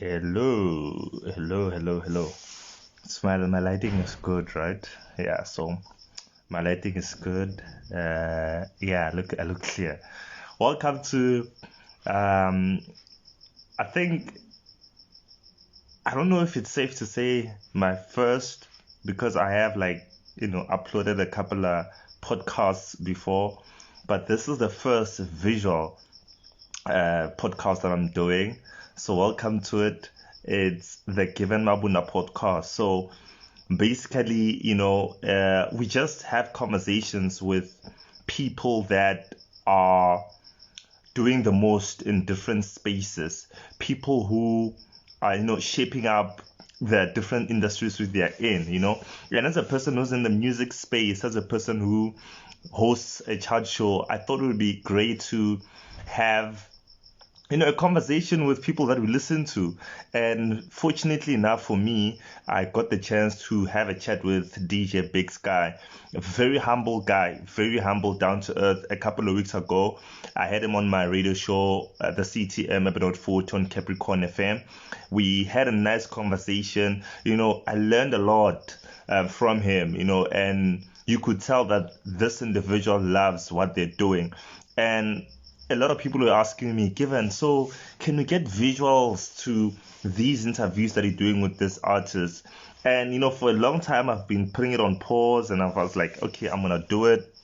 Hello, hello, hello, hello. My lighting is good, right? Yeah, so my lighting is good. Yeah, I look clear. Welcome to, um, I think, I don't know if it's safe to say my first, because I have uploaded a couple of podcasts before, but this is the first visual podcast that I'm doing. So welcome to it. It's the Given Mabunda Podcast. So basically, we just have conversations with people that are doing the most in different spaces, people who are, shaping up the different industries which they are in. And as a person who's in the music space, as a person who hosts a chart show, I thought it would be great to have a conversation with people that we listen to. And fortunately enough for me, I got the chance to have a chat with DJ BIGSKY, a very humble guy, very humble, down to earth. A couple of weeks ago, I had him on my radio show, the CTM episode 40 on Capricorn FM. We had a nice conversation. I learned a lot from him, and you could tell that this individual loves what they're doing. And a lot of people were asking me, Given, so can we get visuals to these interviews that you're doing with this artist? And, for a long time, I've been putting it on pause, and I was like, okay, I'm going to do it.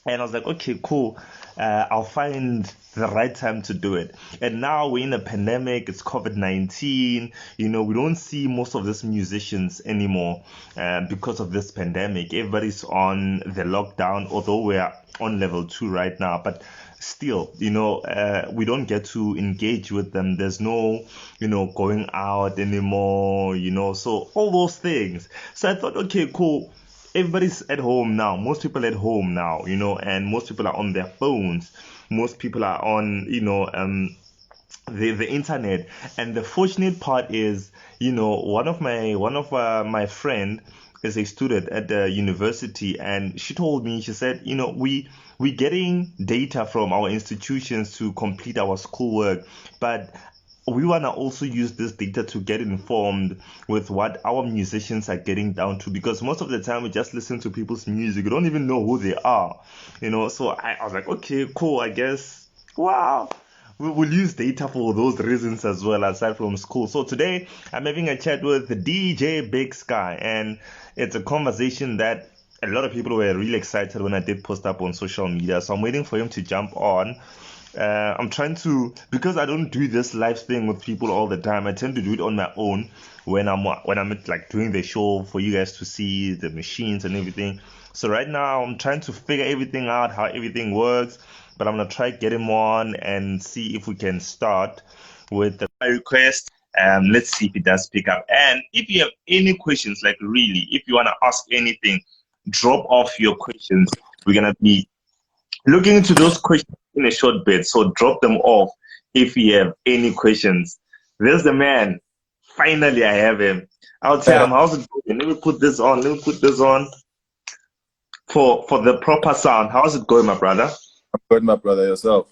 And I was like, okay, cool. I'll find the right time to do it. And now we're in a pandemic. It's COVID-19. We don't see most of these musicians anymore because of this pandemic. Everybody's on the lockdown, although we're on level 2 right now. But still, we don't get to engage with them. There's no, going out anymore, so all those things. So I thought, okay, cool. Everybody's at home now. Most people at home now, and most people are on their phones. Most people are on, the internet. And the fortunate part is, one of my friend is a student at the university, and she told me, she said, we're getting data from our institutions to complete our schoolwork, but we want to also use this data to get informed with what our musicians are getting down to, because most of the time we just listen to people's music. We don't even know who they are, so I was like, okay, cool, I guess, wow, we will use data for those reasons as well, aside from school. So today I'm having a chat with DJ BIGSKY, and it's a conversation that a lot of people were really excited when I did post up on social media. So I'm waiting for him to jump on. I'm trying to, because I don't do this live thing with people all the time. I tend to do it on my own when I'm like doing the show for you guys to see the machines and everything. So right now I'm trying to figure everything out, how everything works. But I'm gonna try get him on and see if we can start with the request. Let's see if it does pick up. And if you have any questions, like really, if you wanna ask anything, drop off your questions. We're gonna be looking into those questions in a short bit, so drop them off if you have any questions. There's the man. Finally, I have him. I'll tell him, how's it going? Let me put this on. Let me put this on for the proper sound. How's it going, my brother? I'm good, my brother. Yourself?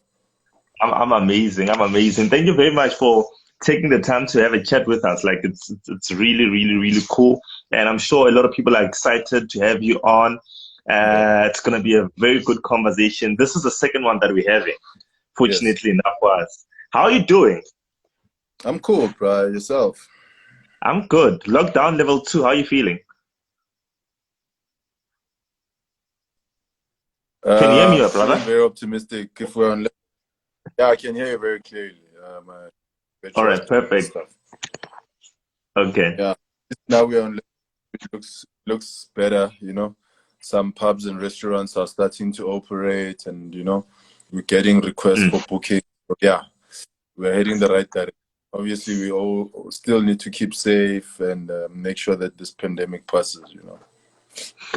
I'm amazing. I'm amazing. Thank you very much for taking the time to have a chat with us. Like it's really, really, really cool. And I'm sure a lot of people are excited to have you on. It's going to be a very good conversation. This is the second one that we're having, fortunately enough for us. How are you doing? I'm cool, bro. Yourself? I'm good. Lockdown level 2. How are you feeling? Can you hear me, brother? Very optimistic. If we're on, yeah, I can hear you very clearly. All right, perfect. Stuff. Okay. Yeah, now we're on. It looks better, Some pubs and restaurants are starting to operate, and we're getting requests for booking. So, yeah, we're heading the right direction. Obviously, we all still need to keep safe and make sure that this pandemic passes,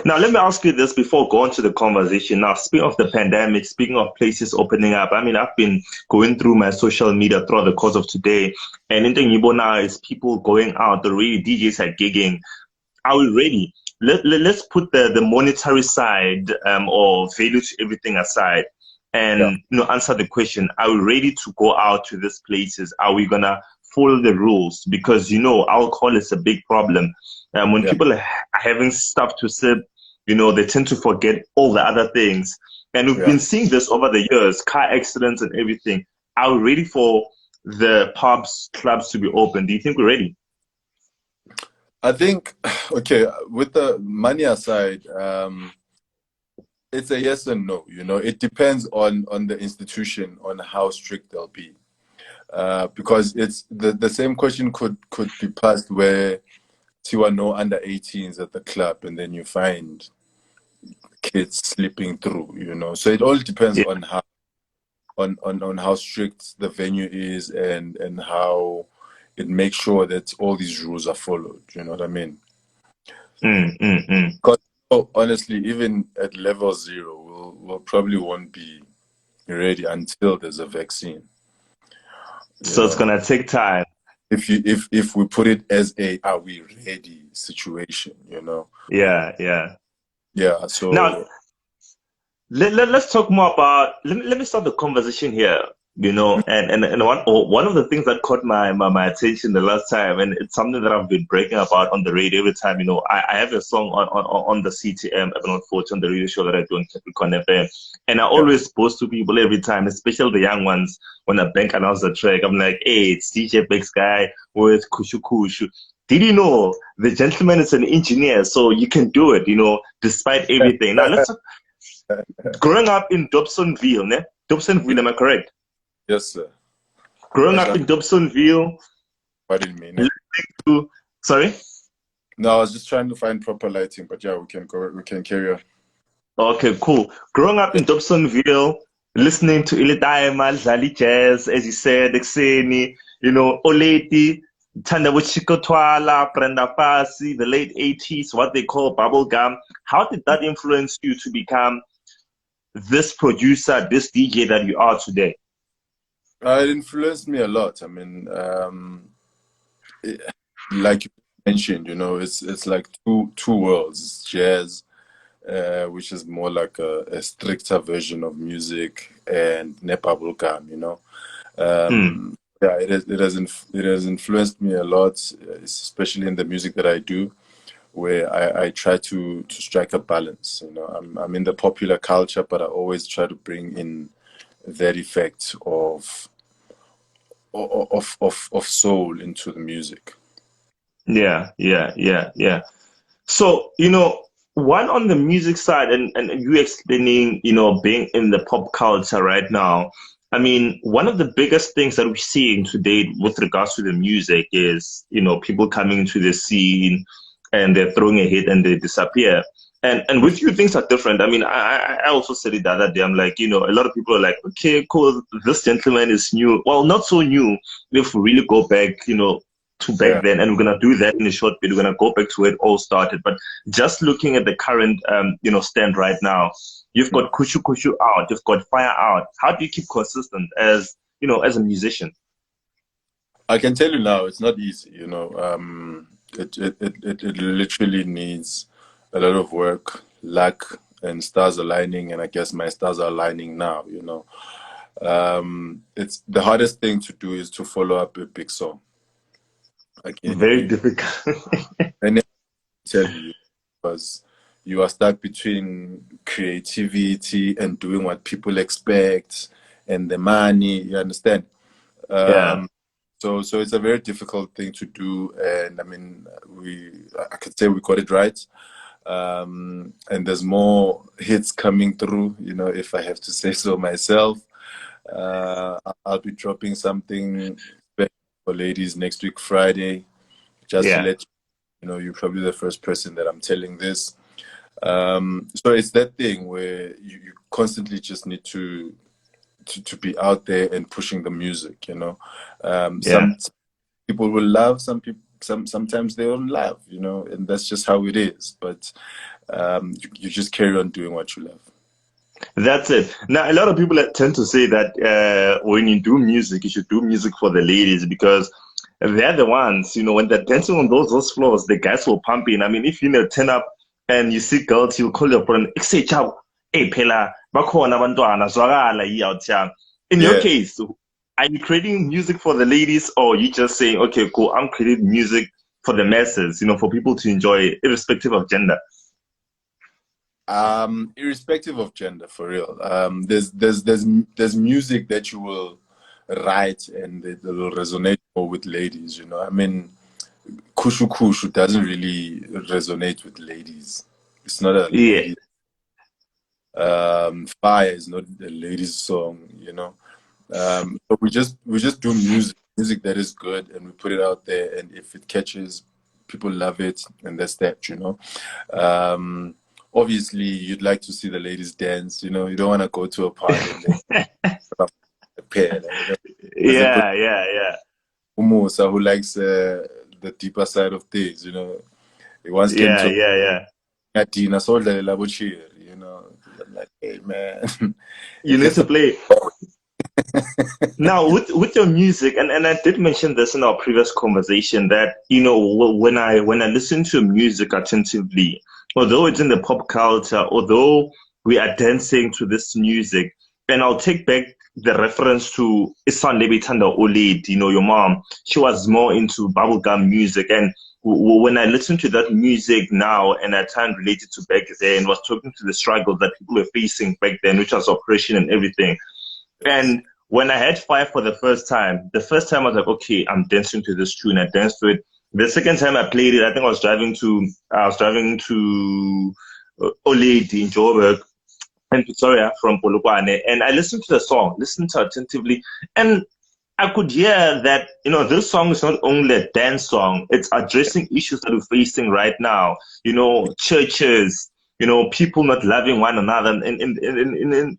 Now, let me ask you this before going to the conversation. Now, speaking of the pandemic, speaking of places opening up, I mean, I've been going through my social media throughout the course of today, and in the Yibo now is people going out, already DJs are gigging. Are we ready? Let's put the monetary side or value to everything aside, and answer the question: are we ready to go out to these places? Are we gonna follow the rules because, alcohol is a big problem. When people are having stuff to sip, they tend to forget all the other things. And we've been seeing this over the years, car accidents and everything. Are we ready for the pubs, clubs to be open? Do you think we're ready? I think, okay, with the money aside, it's a yes and no. It depends on the institution, on how strict they'll be. Because it's the same question could be passed where you are no under 18s at the club, and then you find kids slipping through. So it all depends on how on how strict the venue is and how it makes sure that all these rules are followed. You know what I mean? Because honestly, even at level 0, we'll probably won't be ready until there's a vaccine. So it's gonna take time. If we put it as a are we ready situation, Yeah. So now let's talk more about let me start the conversation here, and one of the things that caught my attention the last time, and it's something that I've been breaking about on the radio every time. I have a song on the CTM Evan 40 on the radio show that I do on Capricorn FM, and I always post to people every time, especially the young ones, when a bank announces the track. I'm like, hey, it's DJ BIGSKY with KHUSHUKHUSHU. Did you know the gentleman is an engineer, so you can do it, despite everything. Now let's talk. Growing up in Dobsonville, ne? Dobsonville, am I correct? Yes, sir. Growing up in Dobsonville. What do you mean? Sorry? No, I was just trying to find proper lighting, but yeah, we can carry on. Okay, cool. Growing up in Dobsonville, listening to Ilitaima, Zali Jazz, as you said, Exeni, Oleti, Tanda Chikotwala, Brenda Pasi, the late 80s, what they call bubblegum. How did that influence you to become this producer, this DJ that you are today? It influenced me a lot. I mean, like you mentioned, it's like two worlds. It's jazz, which is more like a stricter version of music, and bubblegum, Yeah, it has influenced me a lot, especially in the music that I do, where I try to strike a balance. I'm in the popular culture, but I always try to bring in that effect of soul into the music. Yeah. So, one on the music side, and you explaining, being in the pop culture right now. I mean, one of the biggest things that we're seeing today with regards to the music is, people coming into the scene and they're throwing a hit and they disappear. And with you, things are different. I mean, I also said it the other day. I'm like, a lot of people are like, okay, cool, this gentleman is new. Well, not so new if we really go back, to back then. And we're going to do that in a short bit. We're going to go back to where it all started. But just looking at the current, stand right now, you've got KHUSHUKHUSHU out, you've got Fire out. How do you keep consistent as a musician? I can tell you now, it's not easy. It literally needs a lot of work, luck, and stars aligning. And I guess my stars are aligning now. It's the hardest thing to do is to follow up a big song. Like very difficult. And I tell you, because you are stuck between creativity and doing what people expect and the money. You understand? So it's a very difficult thing to do, and I mean, I could say we got it right. And there's more hits coming through, if I have to say so myself. I'll be dropping something for ladies next week, Friday, just to let you know, you're probably the first person that I'm telling this. So it's that thing where you constantly just need to be out there and pushing the music, Some people will love, sometimes they don't love, and that's just how it is. But you just carry on doing what you love. That's it. Now, a lot of people tend to say that when you do music, you should do music for the ladies because they're the ones, when they're dancing on those floors, the guys will pump in. I mean, if you turn up and you see girls, you'll call your friend, hey, Pela, in your case, are you creating music for the ladies, or you just saying, okay, cool, I'm creating music for the masses, for people to enjoy, irrespective of gender? Irrespective of gender, for real. There's music that you will write and it will resonate more with ladies. I mean, KHUSHUKHUSHU doesn't really resonate with ladies. It's not a Yeah. lady. Fire is not a ladies song. But we just do music that is good, and we put it out there, and if it catches, people love it, and that's that. Obviously you'd like to see the ladies dance. You don't want to go to a party and they a pair. Yeah. Umusa, who likes the deeper side of things. He once came to Adina Solda Labo cheer. I'm like, hey man, you need to play. Now, with your music, and I did mention this in our previous conversation, that when I listen to music attentively, although it's in the pop culture, although we are dancing to this music, and I'll take back the reference to Isandebe Tanda Oled, your mom, she was more into bubblegum music, and when I listen to that music now, and I try and relate it to back then, was talking to the struggle that people were facing back then, which was oppression and everything. And when I had Fire for the first time I was like, okay, I'm dancing to this tune. I danced to it. The second time I played it, I think I was driving to Oledi in Joburg and Victoria from Polokwane, and I listened to the song, listened to it attentively, and I could hear that, this song is not only a dance song, it's addressing issues that we're facing right now. Churches, people not loving one another. In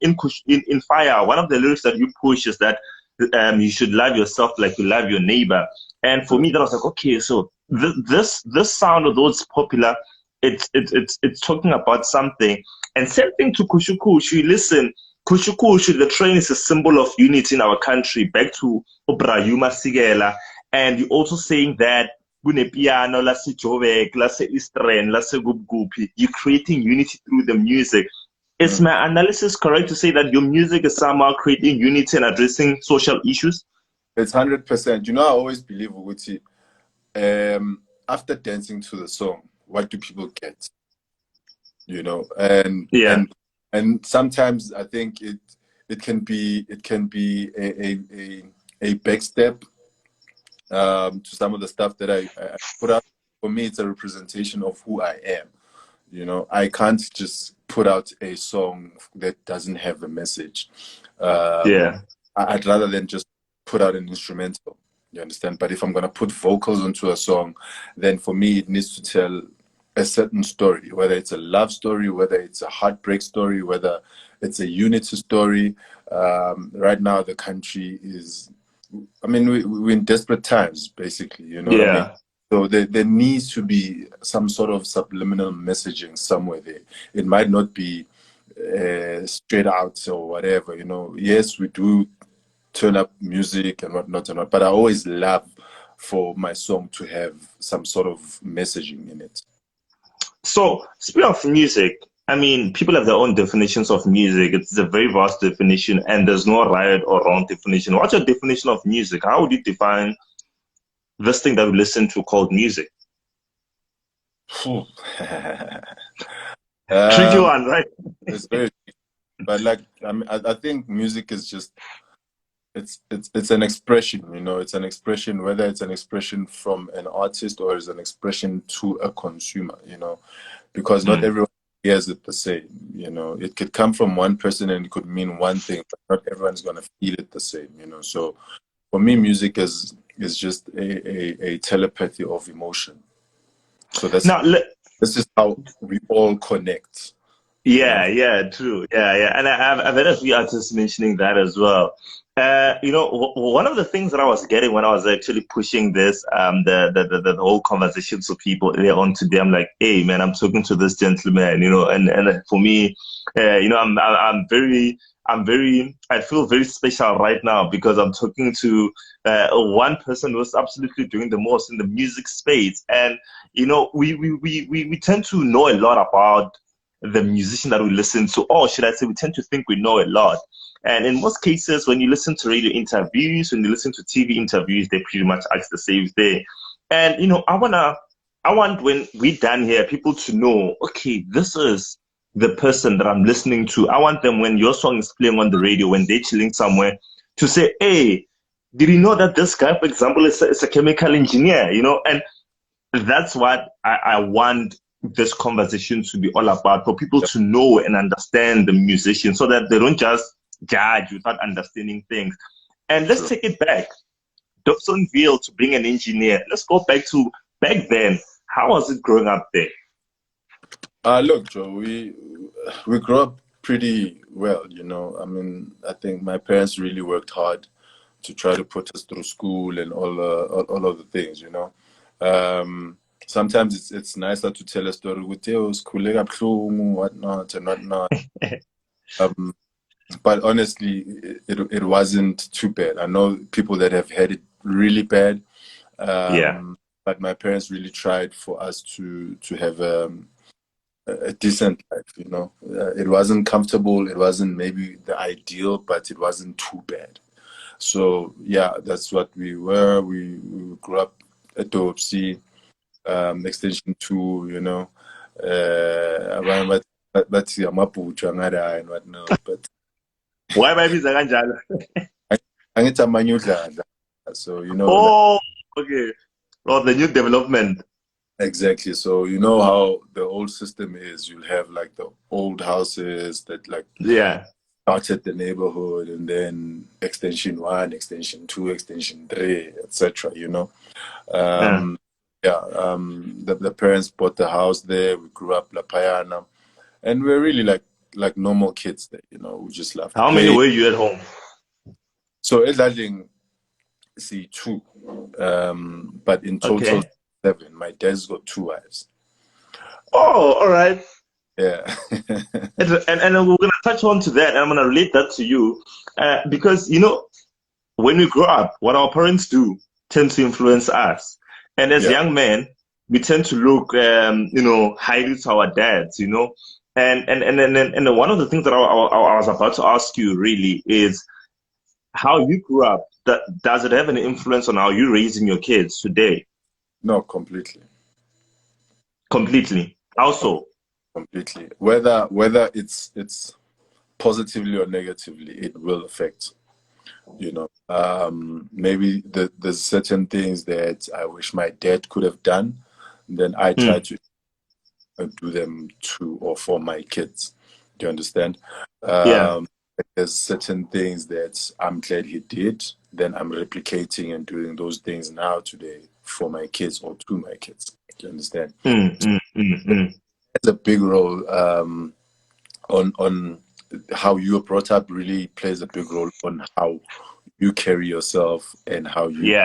Fire, one of the lyrics that you push is that you should love yourself like you love your neighbor. And for me, that was like, okay, so this sound, although it's popular, it's talking about something. And same thing to KHUSHUKHUSHU. Listen, KHUSHUKHUSHU, the train is a symbol of unity in our country, back to Obrayuma Sigela. And you're also saying that piano, lase Jovek, lase Eastern, lase Gubgupi, you're creating unity through the music. Is my analysis correct to say that your music is somehow creating unity and addressing social issues? It's 100%. I always believe, Uguti, after dancing to the song, what do people get? And sometimes I think it can be a backstep to some of the stuff that I put out. For me, it's a representation of who I am. I can't just put out a song that doesn't have a message. I'd rather than just put out an instrumental. You understand? But if I'm gonna put vocals onto a song, then for me it needs to tell a certain story, whether it's a love story, whether it's a heartbreak story, whether it's a unity story. Right now, the country is, we're in desperate times, basically, what I mean? So there needs to be some sort of subliminal messaging somewhere there. It might not be straight out or whatever, Yes, we do turn up music and whatnot, but I always love for my song to have some sort of messaging in it. So, speaking of music, people have their own definitions of music. It's a very vast definition, and there's no right or wrong definition. What's your definition of music? How would you define this thing that we listen to called music? Tricky one, right? It's very tricky. But I think music is just it's an expression, it's an expression, whether it's an expression from an artist or it's an expression to a consumer, because not everyone hears it the same, it could come from one person and it could mean one thing, but not everyone's going to feel it the same, so for me, music is just a telepathy of emotion. So this is how we all connect. Yeah, true. Yeah. And I've had a few artists mentioning that as well. One of the things that I was getting when I was actually pushing this, the whole conversation to people earlier on today, I'm like, hey man, I'm talking to this gentleman, and for me, I feel very special right now because I'm talking to one person who's absolutely doing the most in the music space, and we tend to know a lot about the musician that we listen to, or should I say, we tend to think we know a lot. And in most cases, when you listen to radio interviews, when you listen to TV interviews, they pretty much ask the same thing. And, I want when we're done here, people to know, okay, this is the person that I'm listening to. I want them, when your song is playing on the radio, when they're chilling somewhere, to say, hey, did you know that this guy, for example, is a chemical engineer, And that's what I want this conversation to be all about, for people to know and understand the musician, so that they don't just judge without understanding things. And let's take it back. Dobsonville, to bring an engineer. Let's go back to back then. How was it growing up there? Look, Joe, we grew up pretty well, I mean, I think my parents really worked hard to try to put us through school and all of the things, Sometimes it's nicer to tell a story with whatnot and whatnot. But honestly, it wasn't too bad. I know people that have had it really bad. But my parents really tried for us to have a decent life, It wasn't comfortable. It wasn't maybe the ideal, but it wasn't too bad. So, yeah, that's what we were. We grew up at Dopsy, Extension 2, but and whatnot. But why baby Zaganjala? So, Oh, okay. Oh, the new development. Exactly. So you know how the old system is. You'll have like the old houses that started the neighborhood, and then extension 1, extension 2, extension 3, etc. The parents bought the house there. We grew up La Payana, and we're really like normal kids there. We just love. How many were you at home? So Edlading, see 2, but in total 7. My dad's got 2 wives. Oh, all right. Yeah. and we're gonna touch on to that, and I'm gonna relate that to you, because when we grow up, what our parents do tend to influence us, and as young men, we tend to look, highly to our dads, and one of the things that I was about to ask you really is how you grew up. Does it have an influence on how you're raising your kids today? No, completely. Completely. Also. Completely. Whether it's positively or negatively, it will affect. Maybe there's certain things that I wish my dad could have done, then I try to do them to or for my kids. Do you understand? There's certain things that I'm glad he did, then I'm replicating and doing those things now today for my kids or to my kids. Do you understand? It's a big role on how you are brought up. Really plays a big role on how you carry yourself and how you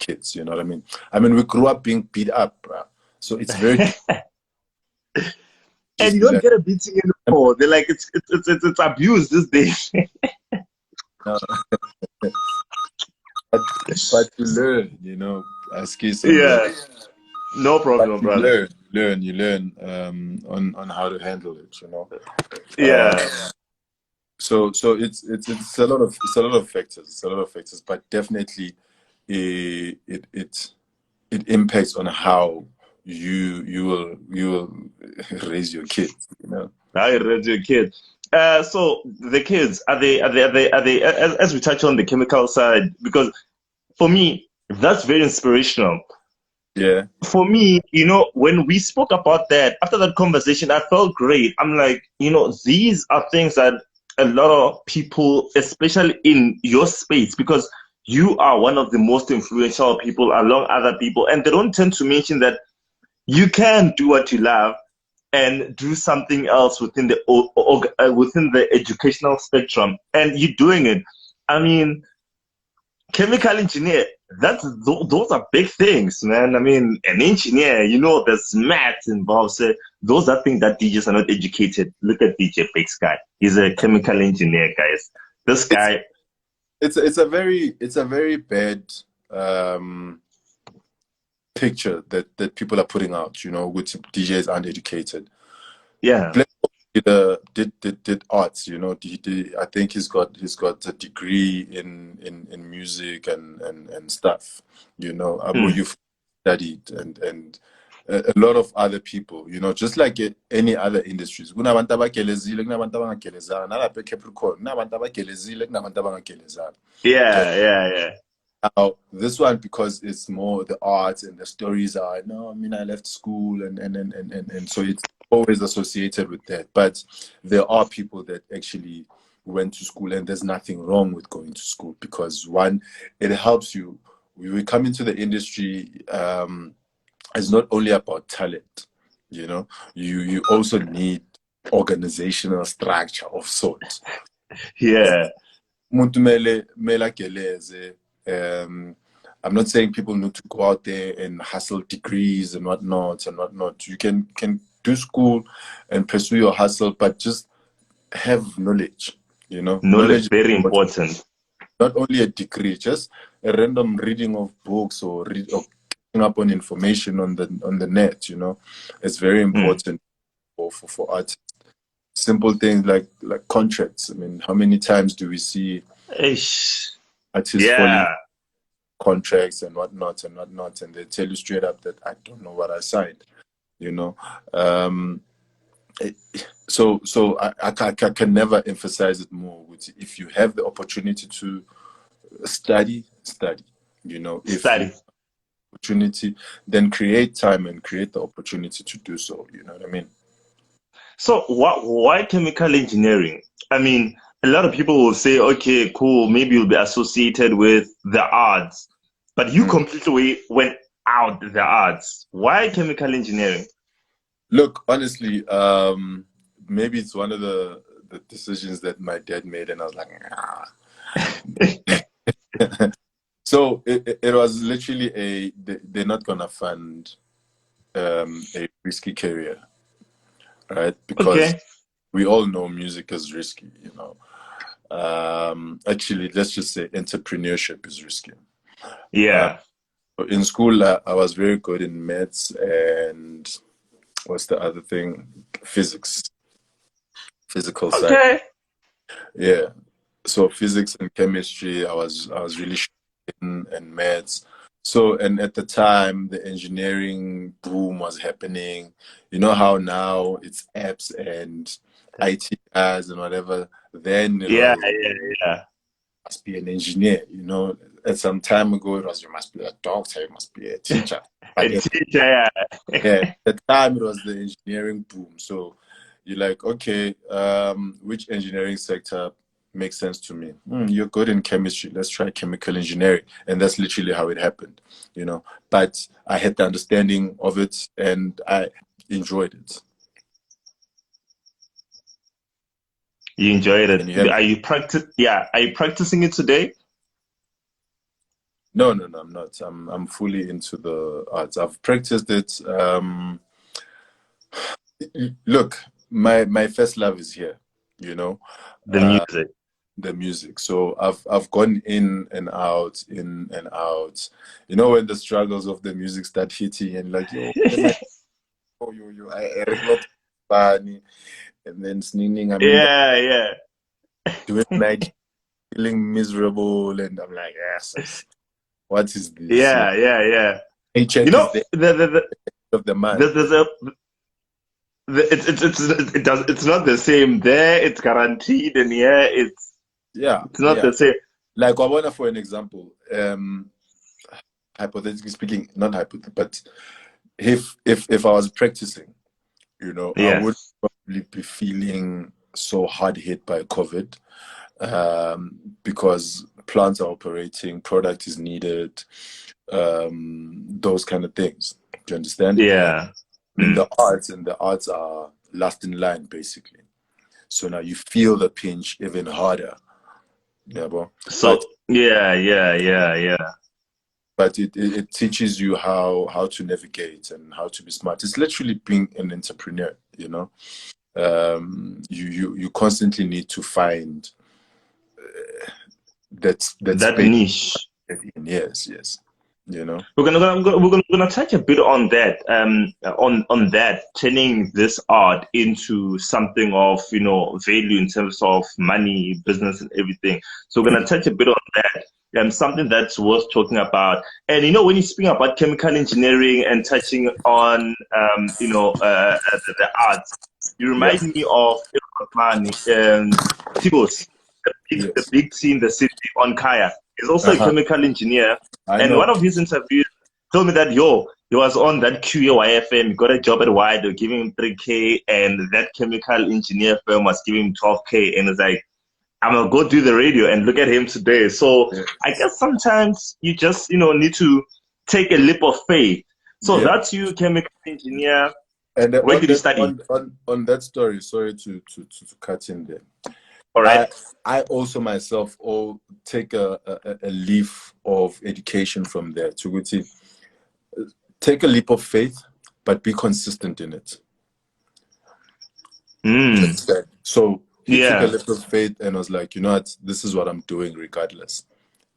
kids. You know what I mean? I mean, we grew up being beat up, bro. So it's very. And you don't get a beating anymore. They're like it's abuse these days. But you learn, ask you no problem, brother. You learn on how to handle it, So it's a lot of factors. But definitely it impacts on how you will raise your kids, How you raise your kids. So the kids, are they as we touch on the chemical side, because for me that's very inspirational. Yeah. For me, when we spoke about that, after that conversation, I felt great. I'm like, these are things that a lot of people, especially in your space, because you are one of the most influential people along other people, and they don't tend to mention that you can do what you love and do something else within the educational spectrum, and you're doing it. I mean, chemical engineer, those are big things, man. I mean, an engineer, there's maths involved. So those are things that DJs are not educated. Look at DJ BIGSKY. He's a chemical engineer, guys. This guy. It's a very bad picture that people are putting out, which DJs aren't educated. Yeah. did arts, you know. I think he's got a degree in music and stuff, you know. You've studied and a lot of other people, you know, just like any other industries. Kunabantu abagelezile, kunabantu abangagelezanga. Nalapha eCapricorn, kunabantu abagelezile, kunabantu abangagelezanga. Yeah. Now, this one, because it's more the arts and the stories are, no, I mean, I left school and so it's always associated with that. But there are people that actually went to school, and there's nothing wrong with going to school, because one, it helps you. We come into the industry, it's not only about talent, you know, you also need organizational structure of sorts. Yeah. I'm not saying people need to go out there and hustle degrees and whatnot. You can do school and pursue your hustle, but just have knowledge, you know. Knowledge very important. Not only a degree, just a random reading of books or catching up on information on the net, you know. It's very important for artists. Simple things like contracts. I mean, how many times do we see artists falling contracts and whatnot, and they tell you straight up that I don't know what I signed, you know. So I can never emphasize it more. If you have the opportunity to study, you know. If you opportunity, then create time and create the opportunity to do so, you know what I mean? So why chemical engineering? I mean, a lot of people will say, okay, cool, maybe you'll be associated with the arts, but you completely went out the arts. Why chemical engineering? Look, honestly, maybe it's one of the decisions that my dad made, and I was like, nah. So it was literally they're not gonna fund a risky career, right? Because we all know music is risky, you know. Actually, let's just say entrepreneurship is risky. Yeah. In school, I was very good in maths and what's the other thing? Physics, physical side. Yeah. So physics and chemistry, I was really in, and maths. So, and at the time, the engineering boom was happening. You know how now it's apps and IT guys and whatever. Then yeah. Must be an engineer, you know. At some time ago, it was you must be a doctor, you must be a teacher. But a teacher, at the time, it was the engineering boom. So you're like, okay, which engineering sector makes sense to me? You're good in chemistry. Let's try chemical engineering. And that's literally how it happened, you know. But I had the understanding of it and I enjoyed it. You enjoyed it. Are you practicing it today? No, I'm not. I'm fully into the arts. I've practiced it. Look, my first love is here, you know. The music. So I've gone in and out. You know, when the struggles of the music start hitting and like, yo, I funny, and then singing. Doing like feeling miserable, and I'm like, yes, what is this? Yeah. You know, the of the man. It's not the same there. It's guaranteed, and it's not the same. Like I wanna, for an example, hypothetically speaking, not hypothetically, but if I was practicing, you know, I would probably be feeling so hard hit by COVID, because plants are operating, product is needed, those kind of things. Do you understand? Yeah. In the arts are last in line, basically. So now you feel the pinch even harder. Yeah, bro. So yeah. But it teaches you how to navigate and how to be smart. It's literally being an entrepreneur, you know. You constantly need to find that niche. Yes. you know. We're gonna touch a bit on that, on that, turning this art into something of, value in terms of money, business, and everything. So we're gonna touch a bit on that, something that's worth talking about. And when you speak about chemical engineering and touching on, the arts, you Yeah. remind me of Tibos, the Yes. big scene, the city on Kaya. He's also a Uh-huh. chemical engineer. I And know. one of his interviews told me that, he was on that QAYFM, he got a job at Y, they were giving him 3K, and that chemical engineer firm was giving him 12K. And it's like, I'm going to go do the radio, and look at him today. So Yeah. I guess sometimes you just, need to take a leap of faith. So Yeah. that's you, chemical engineer. And Where on did you that study? on that story, sorry to cut in there. All right. I also myself take a leaf of education from there. To take a leap of faith, but be consistent in it. So he took a leap of faith and was like, you know what, this is what I'm doing regardless.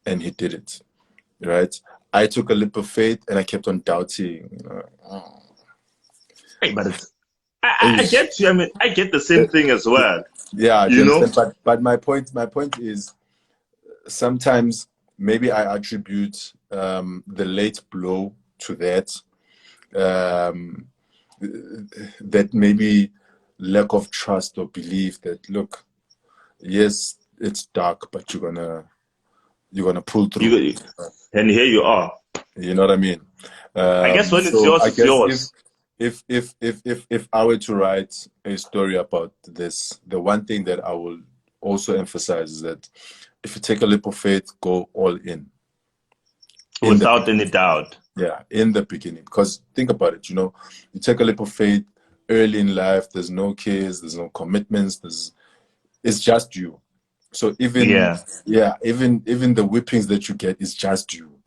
And he did it. Right? I took a leap of faith and I kept on doubting. Hey, but I get you. I mean, I get the same thing as well. Yeah, but my point is, sometimes maybe I attribute the late blow to that. That maybe lack of trust or belief that, look, yes, it's dark, but you're gonna pull through. And here you are. You know what I mean? I guess when it's yours, it's yours. If I were to write a story about this, the one thing that I will also emphasize is that if you take a leap of faith, go all in. Without any doubt. Yeah, in the beginning. Because think about it, you take a leap of faith early in life, there's no kids, there's no commitments, it's just you. So even the whippings that you get is just you.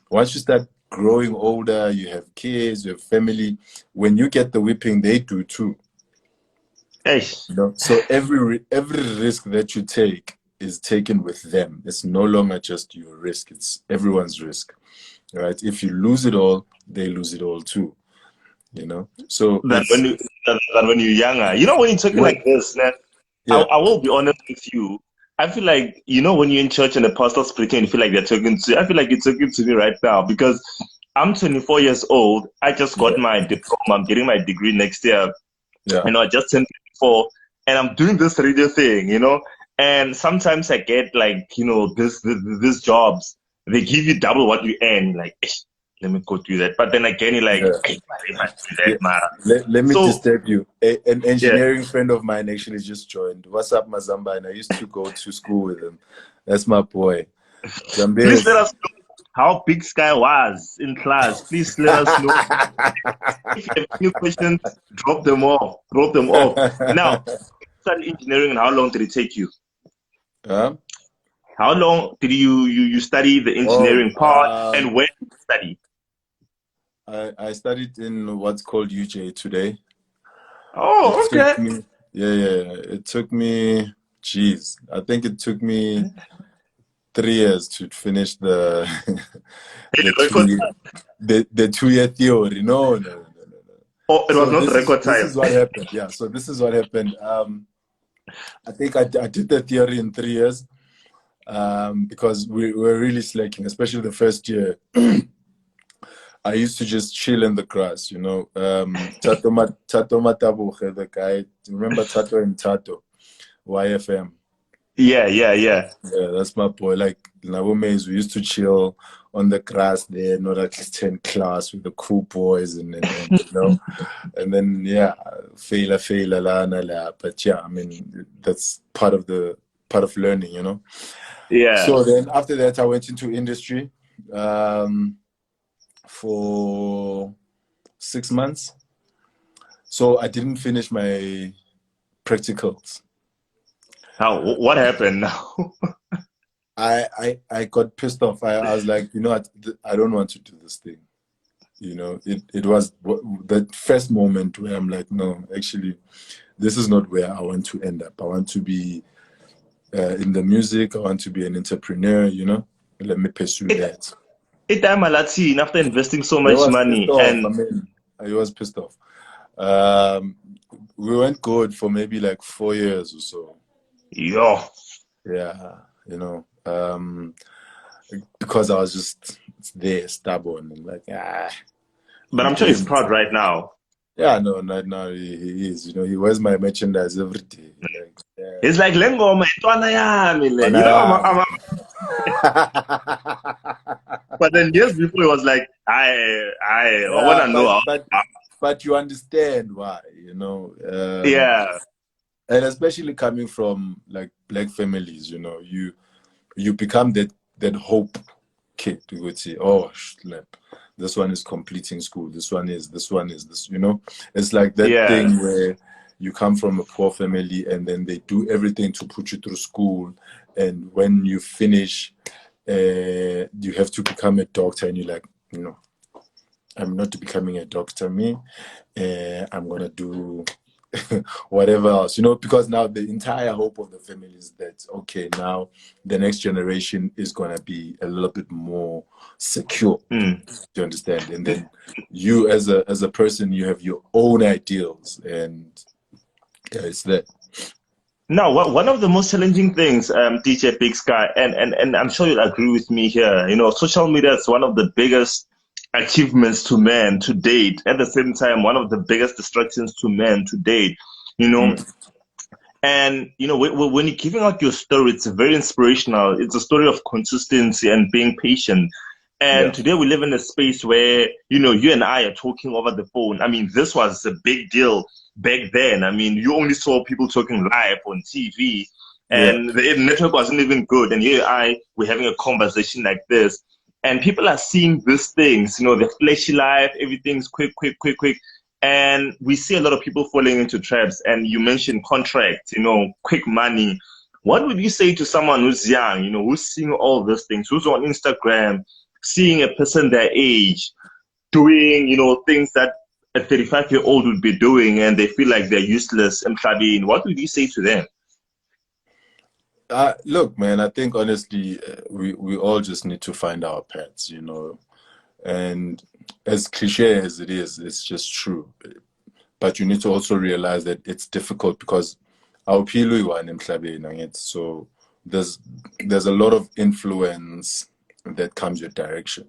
Once you start growing older, you have kids, you have family, when you get the whipping, they do too. So every risk that you take is taken with them. It's no longer just your risk, it's everyone's risk. Right? If you lose it all, they lose it all too. So that when you're younger, when you're talking like this, man, I will be honest with you. I feel like, when you're in church and the pastor's preaching, you feel like they're talking to you. I feel like you're talking to me right now because I'm 24 years old. I just got my diploma. I'm getting my degree next year. Yeah. I just turned 24, and I'm doing this radio thing, And sometimes I get like, these jobs, they give you double what you earn. Like, let me go do that. But then again, you're like, hey, if I do that, man. Let me disturb you. An engineering friend of mine actually just joined. What's up, Mazamba? And I used to go to school with him. That's my boy. Please let us know how Big Sky was in class. Please let us know. If you have any questions, drop them off. Now, study engineering, and how long did it take you? How long did you study the engineering part, and where did you study? I studied in what's called UJ today. Oh, okay. It took me, I think it took me 3 years to finish the 2-year theory. No. Oh, it was not record time. This is what happened. Yeah, so this is what happened. I think I did the theory in 3 years because we were really slacking, especially the first year. I used to just chill in the grass, Tato Matabuche, the guy, remember Tato and Tato, YFM? Yeah. Yeah, that's my boy. Like, Nawomes, we used to chill on the grass there, not at least 10 class with the cool boys and and then, fail, la. But yeah, I mean, that's part of learning, Yeah. So then after that, I went into industry. For 6 months. So I didn't finish my practicals. What happened now? I got pissed off. I was like, I don't want to do this thing. It was the first moment where I'm like, no, actually, this is not where I want to end up. I want to be in the music. I want to be an entrepreneur, Let me pursue that. time Latin after investing so He much was pissed money off. I and mean, he was pissed off. We went good for maybe like 4 years or so. yo. Yeah, because I was just there, stubborn, and like, But I'm I'm sure he's doing this. proud right now. Yeah, no, right now he is. He wears my merchandise every day. Like, yeah. He's like, Lengo, man, But but then years before he was like, I yeah, wanna know. but you understand why, Yeah. and especially coming from like black families, you become that hope kid. You would say, oh, this one is completing school. This one is this. It's like that Yeah. thing where you come from a poor family and then they do everything to put you through school, and when you finish, you have to become a doctor, and you're like, no, I'm not becoming a doctor. I'm gonna do whatever else, because now the entire hope of the family is that, okay, now the next generation is gonna be a little bit more secure. Do you understand? And then you as a person, you have your own ideals, and yeah, it's that. Now, one of the most challenging things, DJ BIGSKY, and I'm sure you'll agree with me here, social media is one of the biggest achievements to man to date. At the same time, one of the biggest distractions to man to date, And, when you're giving out your story, it's very inspirational. It's a story of consistency and being patient. And today we live in a space where, you and I are talking over the phone. I mean, this was a big deal back then. I mean, you only saw people talking live on TV, and the network wasn't even good. And you and I, we're having a conversation like this. And people are seeing these things, the flashy life, everything's quick, quick, quick, quick. And we see a lot of people falling into traps. And you mentioned contracts, quick money. What would you say to someone who's young, who's seeing all these things, who's on Instagram, seeing a person their age doing, things that a 35-year-old would be doing, and they feel like they're useless and clubbing? What would you say to them? Look, man, I think honestly, we all just need to find our paths, and as cliche as it is, it's just true. But you need to also realize that it's difficult because our so there's a lot of influence that comes your direction,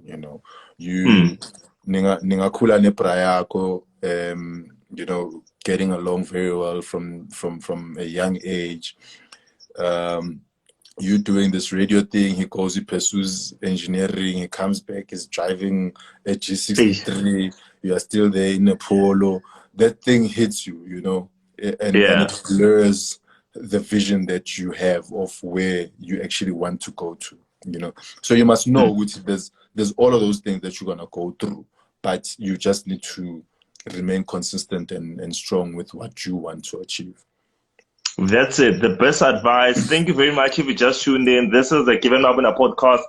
You ningakhula nebraya yakho, getting along very well from a young age. You doing this radio thing, he goes, he pursues engineering, he comes back, he's driving a G63, you are still there in a Polo. That thing hits you, and it blurs the vision that you have of where you actually want to go to, So you must know which there's all of those things that you're gonna go through, but you just need to remain consistent and strong with what you want to achieve. That's it. The best advice. Thank you very much if you just tuned in. This is the Given Mabunda Podcast.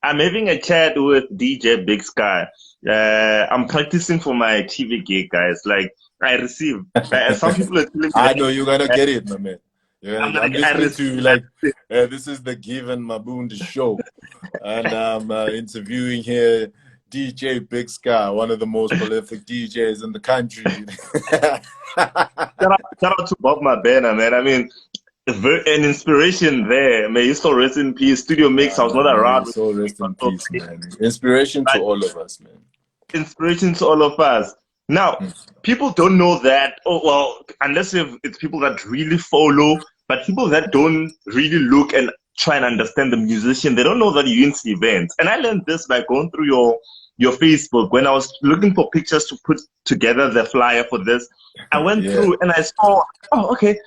I'm having a chat with DJ BIGSKY. I'm practicing for my TV gig, guys. Like, I receive. Some people are telling me, I know you're going to get it, my man. I'm listening to you like, this is the Given Mabunda show. And I'm interviewing here DJ BIGSKY, one of the most prolific DJs in the country. Shout out to Bob Mabena, man. I mean, an inspiration there. May you still rest in peace. Studio Mix, I was not around. So rest in peace, man. Inspiration to all of us, man. Inspiration to all of us. Now, people don't know that, unless it's people that really follow, but people that don't really look and try and understand the musician, they don't know that you're into events. And I learned this by going through your Facebook. When I was looking for pictures to put together the flyer for this, I went through and I saw, okay,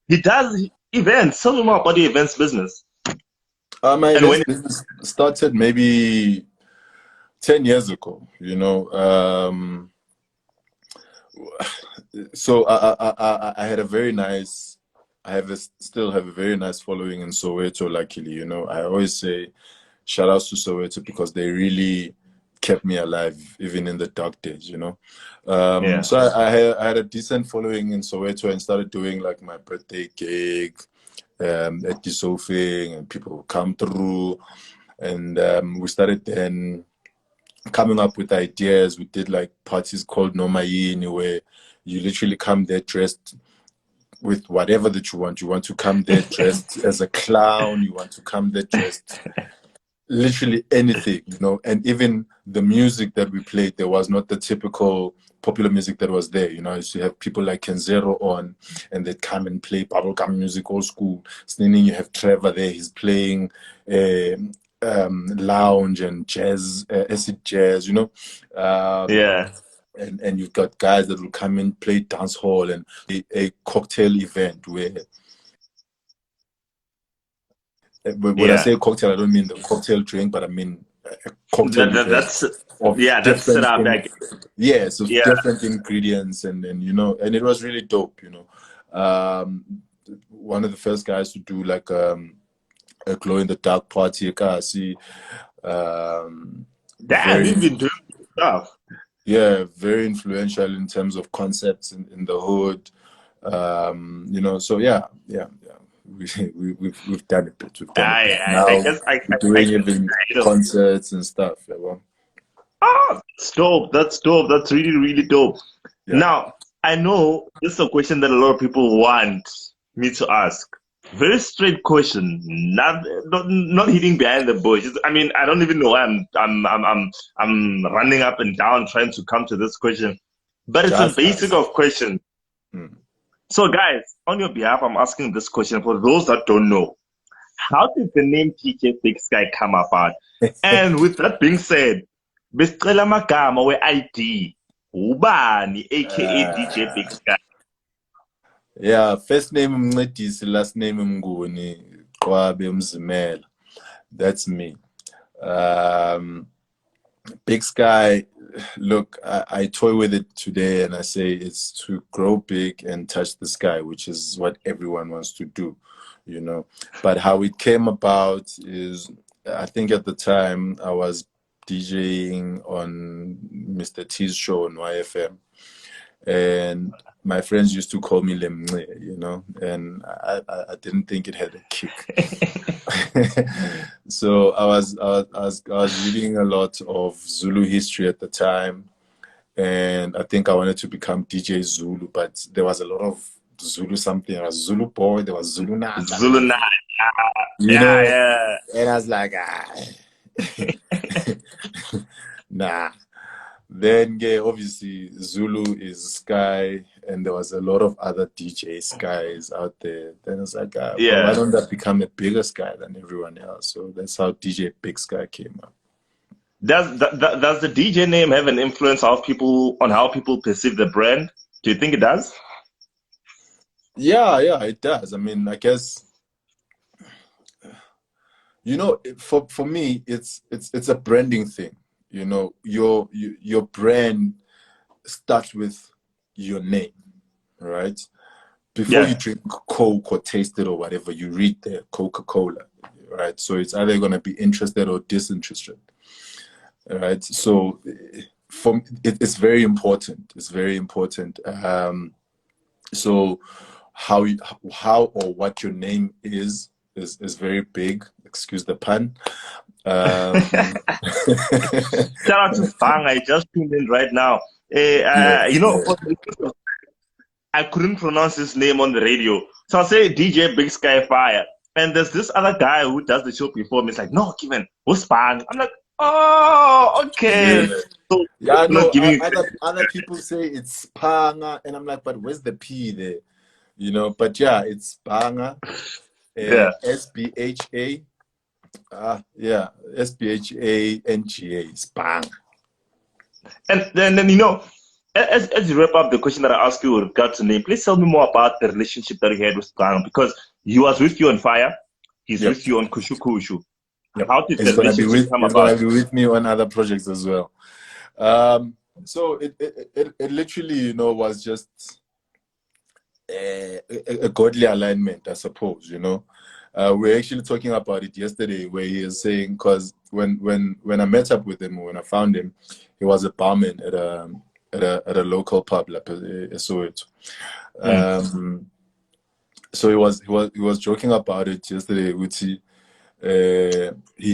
he does events. Tell me more about the events business. My events business started maybe 10 years ago, So I had a very nice, still have a very nice following in Soweto, luckily, I always say shout outs to Soweto because they really kept me alive even in the dark days, So I had a decent following in Soweto and started doing like my birthday gig at the Sofing, and people would come through, and we started then coming up with ideas. We did like parties called Nomayini, where you literally come there dressed with whatever that you want. You want to come there dressed as a clown. You want to come there dressed literally anything, you know. And even the music that we played, there was not the typical popular music that was there. You know, I used to have people like Kenzero on, and they'd come and play bubblegum music, old school. So then you have Trevor there. He's playing lounge and jazz, acid jazz. You know. Yeah. And you've got guys that will come in, play dance hall, and a cocktail event where. When I say cocktail, I don't mean the cocktail drink, but I mean a cocktail That's of that's set up. So different ingredients, and you know, and it was really dope. You know, one of the first guys to do like a glow in the dark party. Damn, you've been doing stuff. Yeah, very influential in terms of concepts in the hood. You know, so yeah. We've done it. We've done it. Now I guess we're doing even concerts and stuff. Yeah, well. Oh, that's dope. That's dope. That's really, really dope. Yeah. Now, I know this is a question that a lot of people want me to ask. Very straight question, not hitting behind the bush. I mean, I don't even know why I'm running up and down trying to come to this question, but it's a basic of question. So, guys, on your behalf, I'm asking this question for those that don't know. How did the name DJ BIGSKY come about? And with that being said, besicela amagama we-ID ubani, aka DJ BIGSKY. Yeah, first name Mncedisi, last name Mnguni, Kwabe Mzimela. That's me. BIGSKY, look, I toy with it today and I say it's to grow big and touch the sky, which is what everyone wants to do, you know. But how it came about is, I think at the time I was DJing on Mr. T's show on YFM, and my friends used to call me Lemnce, you know, and I didn't think it had a kick. So I was reading a lot of Zulu history at the time, and I think I wanted to become DJ Zulu, but there was a lot of Zulu something. There was Zulu boy, there was Zulu Nana. Zulu Nana. You know? Yeah. And I was like, nah. Then, yeah, obviously, Zulu is Sky, and there was a lot of other DJ Skies out there. Then I was like, well, why don't I become a bigger Sky than everyone else? So that's how DJ BIGSKY came up. Does the DJ name have an influence on how people perceive the brand? Do you think it does? Yeah, it does. I mean, I guess, you know, for me, it's a branding thing. You know, your brand starts with your name, right? Before you drink Coke or taste it or whatever, you read the Coca-Cola, right? So it's either going to be interested or disinterested, right? So it's very important. It's very important. So how or what your name is very big. Excuse the pun. Shout out to Fang. I just tuned in right now. You know, I couldn't pronounce his name on the radio, so I'll say DJ BIGSKY Fire. And there's this other guy who does the show before me. It's like, no, Given, who's Fang? I'm like, oh, okay. Yeah. So yeah, no. Other people say it's Panga, and I'm like, but where's the P there? You know, but yeah, it's Panga. SBHA. SBHANGA, Spang. And then you know, as you wrap up the question that I asked you with regard to name, please tell me more about the relationship that you had with Spang, because he was with you on Fire, he's with you on KHUSHUKHUSHU. How did the relationship come about? He's going to be with me on other projects as well. So it literally, you know, was just a godly alignment, I suppose, you know. We were actually talking about it yesterday, where he is saying, because when I met up with him, when I found him, he was a barman at a local pub, like a Soweto. So he was joking about it yesterday, which he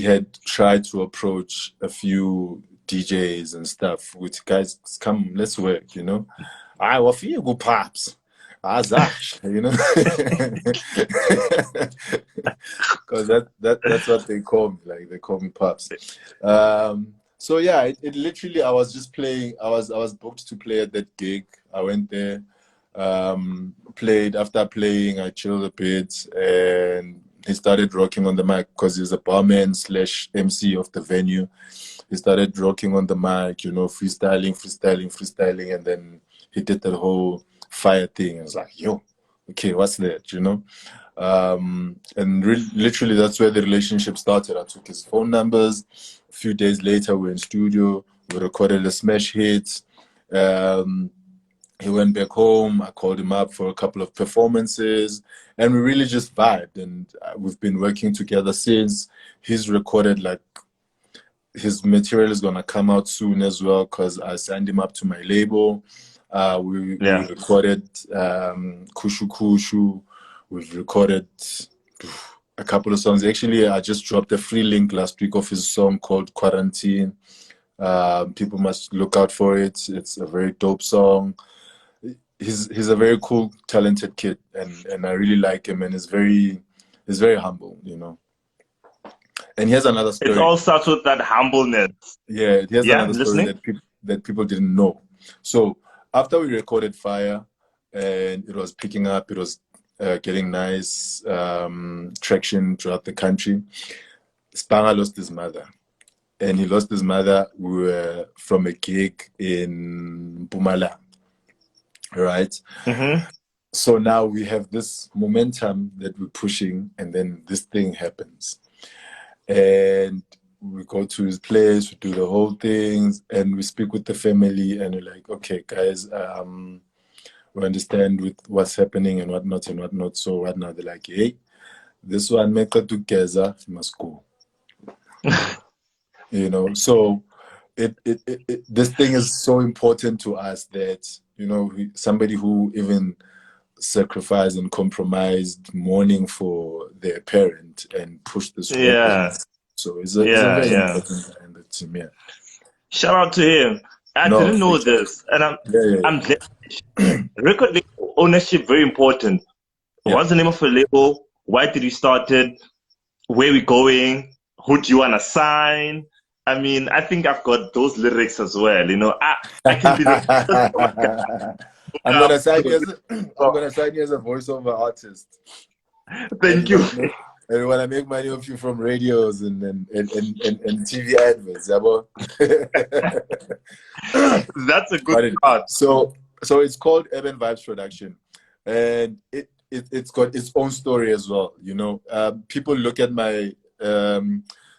had tried to approach a few DJs and stuff. Which guys, come, let's work. I will feel good pops. Azash, because that's what they call me. Like they call me pops. So yeah, it literally, I was just playing. I was booked to play at that gig. I went there, played. After playing, I chilled a bit, and he started rocking on the mic because he's a barman / MC of the venue. He started rocking on the mic, freestyling, and then he did that whole fire thing. I was like, yo, okay, what's that, and literally that's where the relationship started. I took his phone numbers. A few days later, we're in studio. We recorded a smash hit. He went back home. I called him up for a couple of performances, and we really just vibed. And we've been working together since. He's recorded, like, his material is gonna come out soon as well because I signed him up to my label. We recorded KHUSHUKHUSHU. We've recorded a couple of songs. Actually, I just dropped a free link last week of his song called Quarantine. People must look out for it. It's a very dope song. He's a very cool, talented kid, and I really like him, and he's very humble, And here's another story. It all starts with that humbleness. Yeah, here's another story that people didn't know. So after we recorded Fire, and it was picking up, it was getting nice traction throughout the country, Spanga lost his mother. And he lost his mother. We were from a gig in Mpumalanga, right? Mm-hmm. So now we have this momentum that we're pushing, and then this thing happens. And we go to his place, we do the whole things, and we speak with the family, and we're like, okay, guys, we understand with what's happening and whatnot. So right now they're like, hey, this one make it together, you must go. So this thing is so important to us that, somebody who even sacrificed and compromised mourning for their parent and pushed this record. So it's a very important guy in the team. Yeah. Shout out to him. I didn't know this, and I'm glad. Record label ownership, very important. What's the name of the label? Why did you start it? Where we going? Who do you want to sign? I mean, I think I've got those lyrics as well. I can be the I'm gonna sign you as a voiceover artist. Thank you. And when I make money off you from radios and TV adverts, That's a good part. So it's called Urban Vibes Production, and it's got its own story as well. People look at my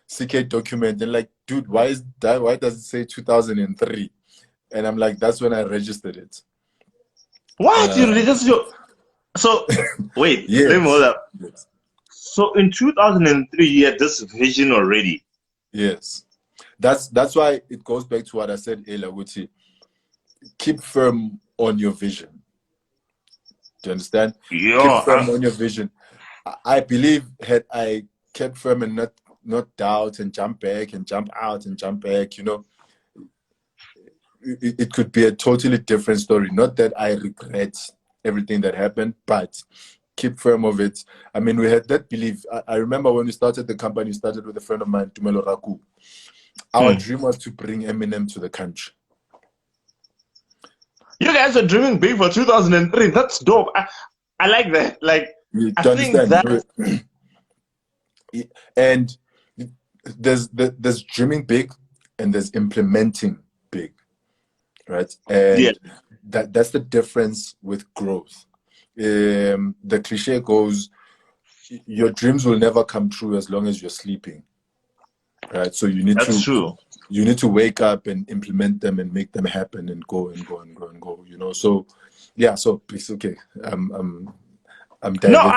CK document and like, dude, why does it say 2003? And I'm like, that's when I registered it. What? You registered? So wait, yes. let me hold up. Yes. So in 2003, you had this vision already. Yes, that's why it goes back to what I said earlier, which is keep firm on your vision. Do you understand? Yeah. Keep firm on your vision. I believe had I kept firm and not doubt and jump back and jump out and jump back, it could be a totally different story. Not that I regret everything that happened, but keep firm of it. I mean, we had that belief. I remember when we started the company, we started with a friend of mine, Tumelo Raku. Our dream was to bring Eminem to the country. You guys are dreaming big for 2003. That's dope. I like that. Like, I think that... And there's dreaming big and there's implementing big, right? And that's the difference with growth. The cliche goes, your dreams will never come true as long as you're sleeping, right? So you need you need to wake up and implement them and make them happen and go and go and go and go. So yeah. So it's okay. I'm diverting. No,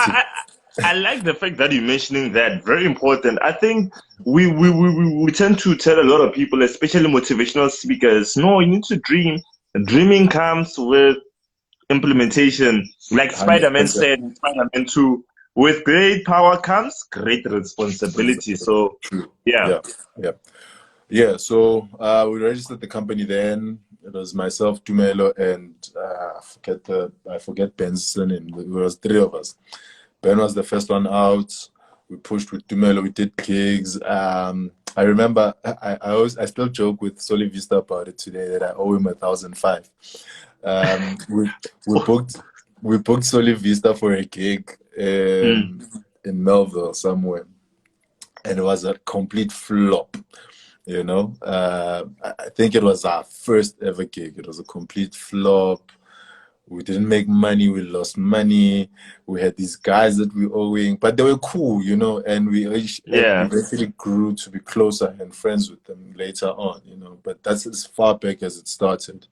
I like the fact that you're mentioning that. Very important. I think we tend to tell a lot of people, especially motivational speakers, no, you need to dream. Dreaming comes with implementation. Like Spider-Man 100%. Said in Spider-Man 2, with great power comes great responsibility. So, yeah. Yeah, so we registered the company then. It was myself, Tumelo, and I forget Ben's surname. It was three of us. Ben was the first one out. We pushed with Tumelo. We did gigs. I remember I still joke with Soli Vista about it today that I owe him 1,005. We booked Soli Vista for a gig in Melville somewhere, and it was a complete flop. You know, I think it was our first ever gig. It was a complete flop. We didn't make money. We lost money. We had these guys that we owing, but they were cool, you know, and we eventually grew to be closer and friends with them later on, you know, but that's as far back as it started.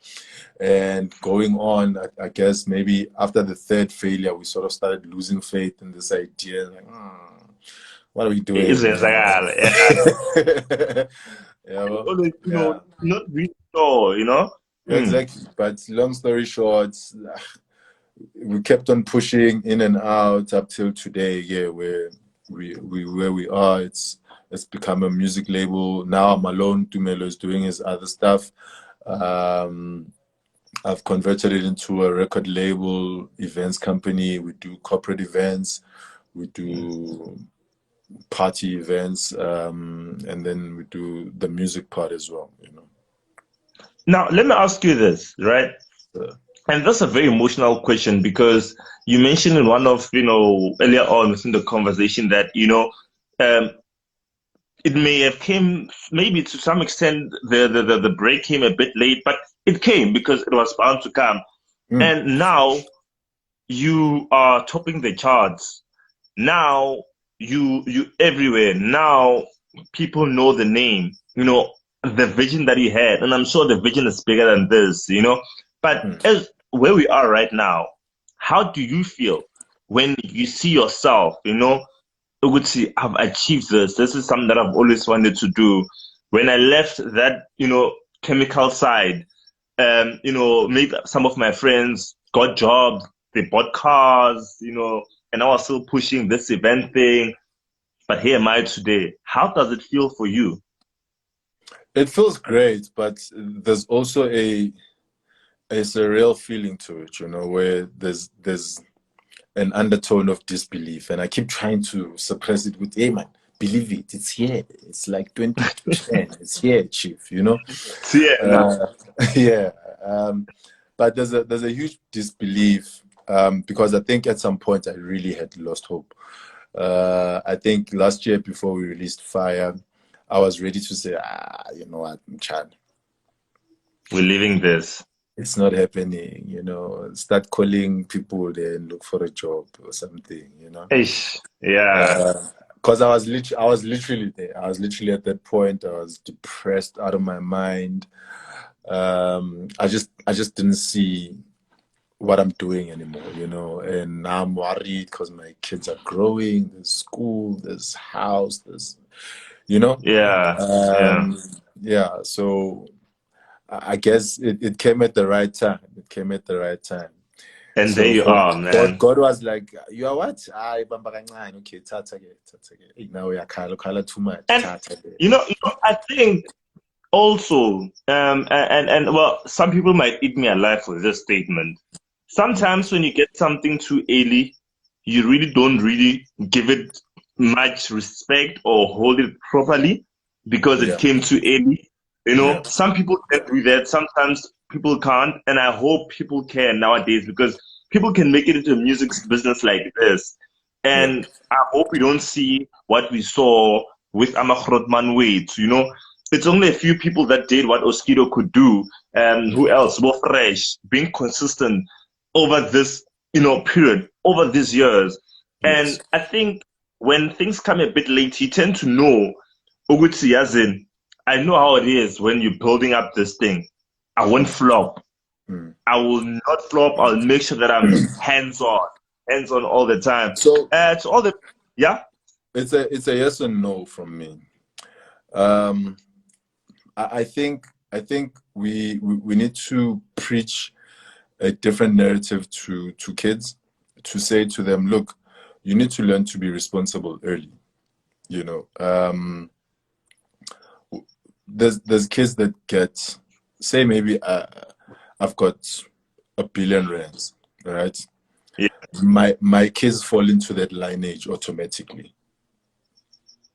And going on, I guess maybe after the third failure, we sort of started losing faith in this idea. Like, what are we doing? Yeah, well, you know, not really sure, you know. Exactly. But long story short, we kept on pushing in and out up till today. Yeah, where we are. It's become a music label now. I'm alone. Tumelo is doing his other stuff. I've converted it into a record label, events company. We do corporate events. We do party events, and then we do the music part as well, you know. Now, let me ask you this, right? And that's a very emotional question because you mentioned in one of, you know, earlier on within the conversation that, you know, it may have came, maybe to some extent, the break came a bit late, but it came because it was bound to come. And now you are topping the charts. Now you everywhere. Now people know the name, you know, the vision that he had. And I'm sure the vision is bigger than this, you know. But as where we are right now, how do you feel when you see yourself, you know, would see I've achieved this. This is something that I've always wanted to do. When I left that, you know, chemical side, you know, maybe some of my friends got jobs, they bought cars, you know, and I was still pushing this event thing. But here am I today. How does it feel for you? It feels great, but there's also a surreal feeling to it, you know, where there's an undertone of disbelief, and I keep trying to suppress it with, hey man, believe it, it's here. It's like 2010. It's here, chief, you know. Yeah. But there's a huge disbelief, because I think at some point I really had lost hope. I think last year before we released Fire, I was ready to say, you know what, Chad, we're leaving this. It's not happening, you know. Start calling people then look for a job or something, you know. Yeah. Because I was literally there. I was literally at that point. I was depressed out of my mind. I just didn't see what I'm doing anymore, you know. And now I'm worried because my kids are growing. There's school, there's house, there's, you know. Yeah. So I guess it came at the right time. It came at the right time. And so there you are, man. God was like, you are what? Okay, tata. Now we are kala too much. And you know, I think also, and well, some people might eat me alive for this statement. Sometimes when you get something too early, you really don't really give it much respect or hold it properly because it came too early. You know, some people can do that. Sometimes people can't. And I hope people can nowadays because people can make it into a music business like this. And I hope we don't see what we saw with Amakrotman Wade. You know, it's only a few people that did what Oskido could do. And who else? Were fresh, being consistent over this, you know, period, over these years. And I think when things come a bit late, you tend to know, Uguti Yazin, I know how it is when you're building up this thing. I won't flop. I will not flop. I'll make sure that I'm hands-on all the time. So all the it's a yes and no from me. I think we need to preach a different narrative to kids, to say to them, look, you need to learn to be responsible early. You know, there's kids that get, say maybe I've got R1 billion, right? Yeah. My kids fall into that lineage automatically,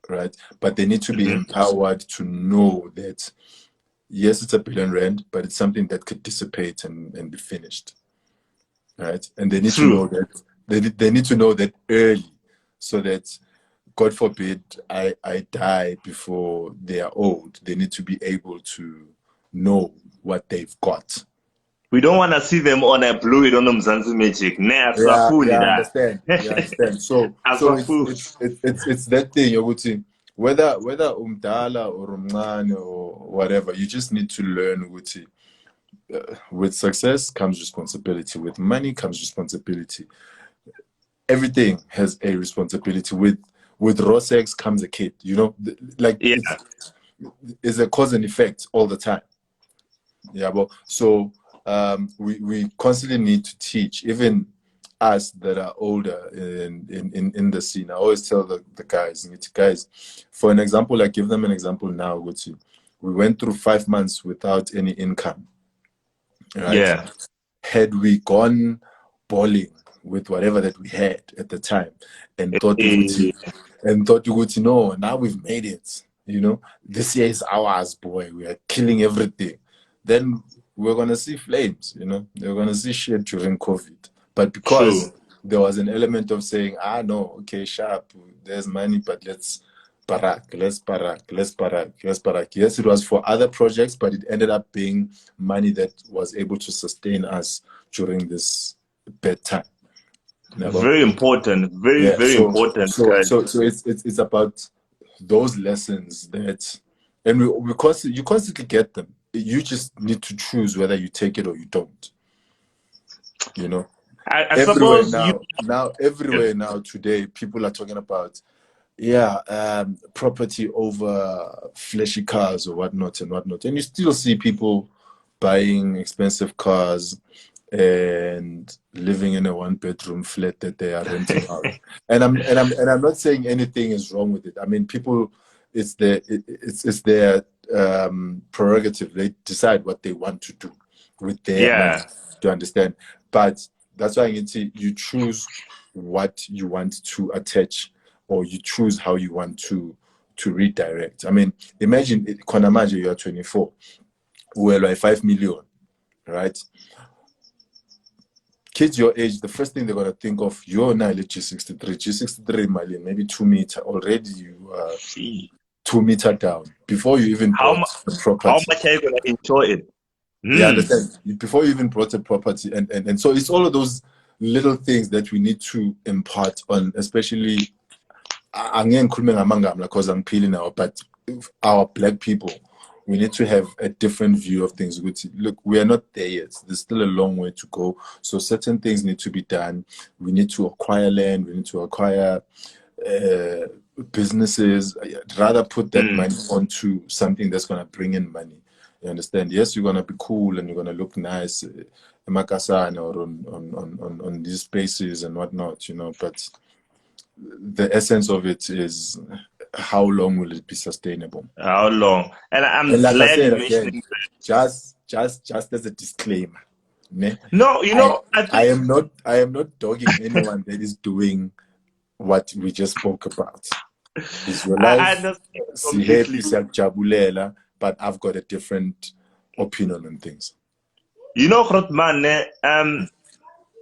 right? But they need to be empowered to know that yes, it's R1 billion, but it's something that could dissipate and be finished, right? And they need to know that they need to know that early, so that God forbid I die before they are old. They need to be able to know what they've got. We don't want to see them on a blue Mzansi Magic. Yeah, I understand. Yeah, I understand. So it's that thing, Yoguti. Whether umdala or umncane or whatever, you just need to learn, Yoguti. With success comes responsibility. With money comes responsibility. Everything has a responsibility. With raw sex comes a kid. You know, like it's a cause and effect all the time. Yeah, but so we constantly need to teach, even us that are older in the scene. I always tell the guys, for an example, I give them an example now. We went through 5 months without any income. Right? Yeah. Had we gone bowling with whatever that we had at the time and thought no, now we've made it. You know, this year is ours, boy. We are killing everything. Then we're gonna see flames. You know, we're gonna see shit during COVID. But because there was an element of saying, no, okay, sharp, there's money, but let's parak. Yes, it was for other projects, but it ended up being money that was able to sustain us during this bad time. Very important. Very important. So it's about those lessons that, and you constantly get them. You just need to choose whether you take it or you don't. You know, I suppose everywhere now today, people are talking about property over flashy cars or whatnot, and you still see people buying expensive cars and living in a 1-bedroom flat that they are renting out. And I'm not saying anything is wrong with it. I mean, people, it's their prerogative. They decide what they want to do with their money, to understand. But that's why you choose what you want to attach, or you choose how you want to redirect. I mean, imagine Konamaje, you are 24, well, like 5 million, right? Kids your age, the first thing they're gonna think of, you're now G63 million, maybe 2 meter. Already you are 2 meter down before you even bought the property. How much are you gonna enjoy it? Yeah, understand. Before you even brought a property, and so it's all of those little things that we need to impart on, especially because I'm peeling now, but our black people, we need to have a different view of things. Look, we are not there yet. There's still a long way to go. So certain things need to be done. We need to acquire land. We need to acquire businesses. I'd rather put that money onto something that's going to bring in money. You understand? Yes, you're going to be cool and you're going to look nice in Makassar or on these spaces and whatnot, you know, but the essence of it is, how long will it be sustainable? How long? And I'm glad you mentioned just as a disclaimer. No, you know, I am not dogging anyone that is doing what we just spoke about. It's your life. But I've got a different opinion on things. You know, Grotman,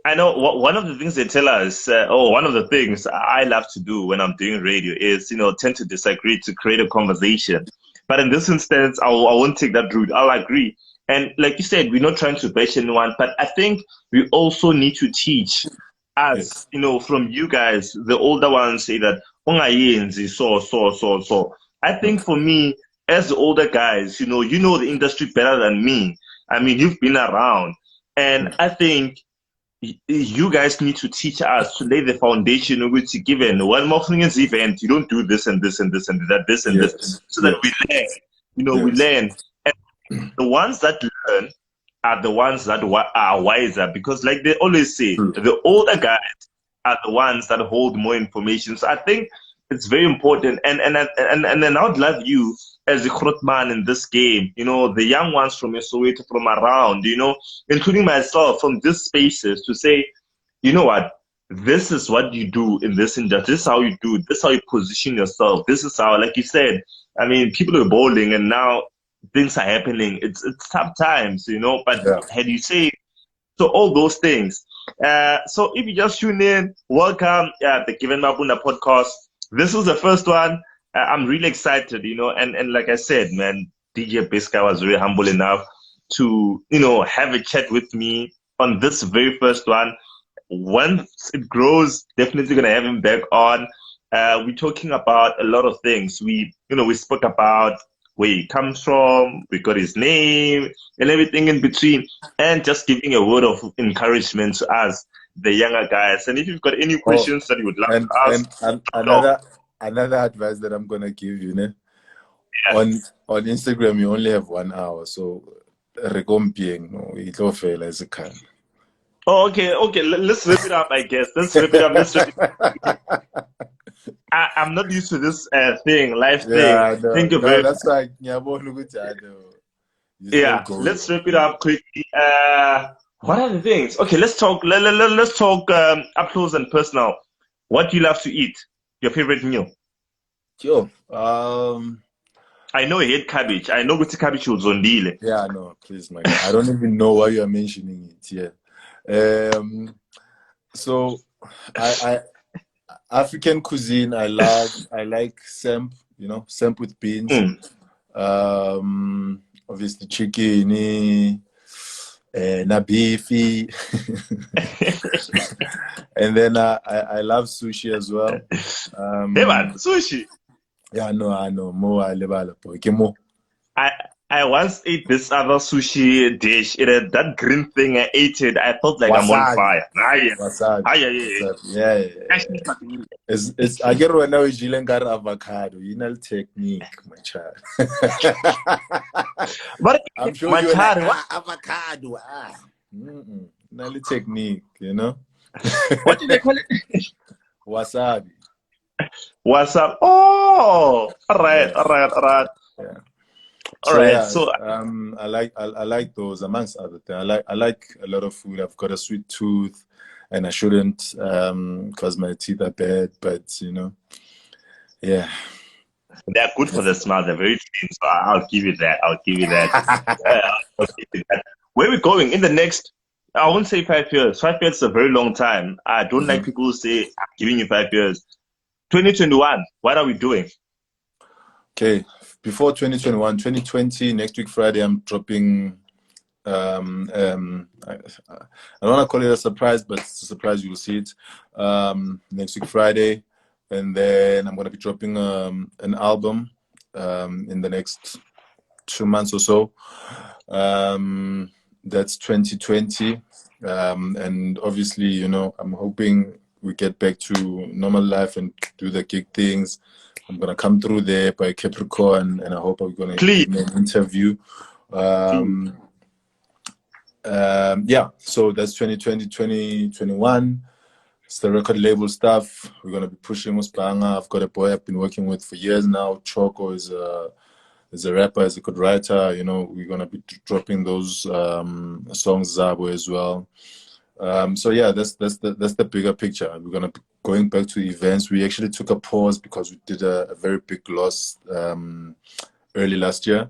I know one of the things they tell us, one of the things I love to do when I'm doing radio is, you know, tend to disagree to create a conversation. But in this instance, I won't take that route. I'll agree. And like you said, we're not trying to bash anyone, but I think we also need to teach us, you know, from you guys, the older ones say that, so. I think for me, as the older guys, you know the industry better than me. I mean, you've been around. And I think you guys need to teach us to lay the foundation of which given one more event, you don't do this and this and this and that, this and this, so that we learn. You know, we learn. And the ones that learn are the ones that are wiser, because like they always say, the older guys are the ones that hold more information. So I think it's very important. And then I would love you as a Grootman in this game, the young ones from Soweto, from around, including myself, from these spaces to say, you know what, this is what you do in this industry. This is how you do it. This is how you position yourself. This is how, like you said, I mean, people are bowling and now things are happening. It's tough times, but Yeah. had you say, so all those things. So if you just tune in, welcome the Given Mabunda Podcast. This was the first one. I'm really excited, and like I said, man, DJ BIGSKY was very humble enough to, have a chat with me on this very first one. Once it grows, definitely gonna have him back on. We're talking about a lot of things. We spoke about where he comes from, we got his name and everything in between, and just giving a word of encouragement to us, the younger guys. And if you've got any questions that you would like to ask, and another advice that I'm gonna give you, yeah. on Instagram you only have 1 hour, so it'll fail as a can. Oh, okay. Let's wrap it up, I guess. Let's wrap it up. I'm not used to this thing, live Yeah, thing. Thank you no, very that's much. like Yeah, let's wrap it up quickly. What are the things? Okay, let's talk. Let's talk up close and personal. What do you love to eat? Your favorite meal? Yo, I know you hate cabbage. I know which cabbage was on deal. yeah, no, please, my guy. I don't even know why you are mentioning it here. So I African cuisine I like samp, samp with beans. Obviously chicken, na beefy. And then I love sushi as well. Hey man, sushi. Yeah, I know. More I live more. I once ate this other sushi dish. It had that green thing. I ate it. I felt like I'm on fire. Wasabi. Yeah. It's I get right now is got avocado. Technique, my child. But I'm sure my you're child, like, avocado. Technique, what did they call it? Wasabi. What's up? Oh, all right. Yeah. All right. So I like those amongst other things. I like a lot of food. I've got a sweet tooth, and I shouldn't because my teeth are bad. But yeah, they're good for the smell. They're very clean. So I'll give you that. I'll give you that. Where are we going in the next? I won't say 5 years. 5 years is a very long time. I don't like people who say I'm giving you 5 years. 2021. What are we doing? Okay, before 2021, 2020, next week Friday, I'm dropping. I don't want to call it a surprise, but it's a surprise. You'll see it next week Friday, and then I'm gonna be dropping an album in the next 2 months or so. That's 2020, and obviously, I'm hoping we get back to normal life and do the gig things. I'm gonna come through there by Capricorn, and I hope I'm gonna give me an interview. Yeah, so that's 2020, 2021. It's the record label stuff. We're gonna be pushing Musbanga. I've got a boy I've been working with for years now. Choco is a rapper, is a good writer. We're gonna be dropping those songs Zabo as well. So yeah, that's the bigger picture. We're gonna be going back to events. We actually took a pause because we did a very big loss early last year.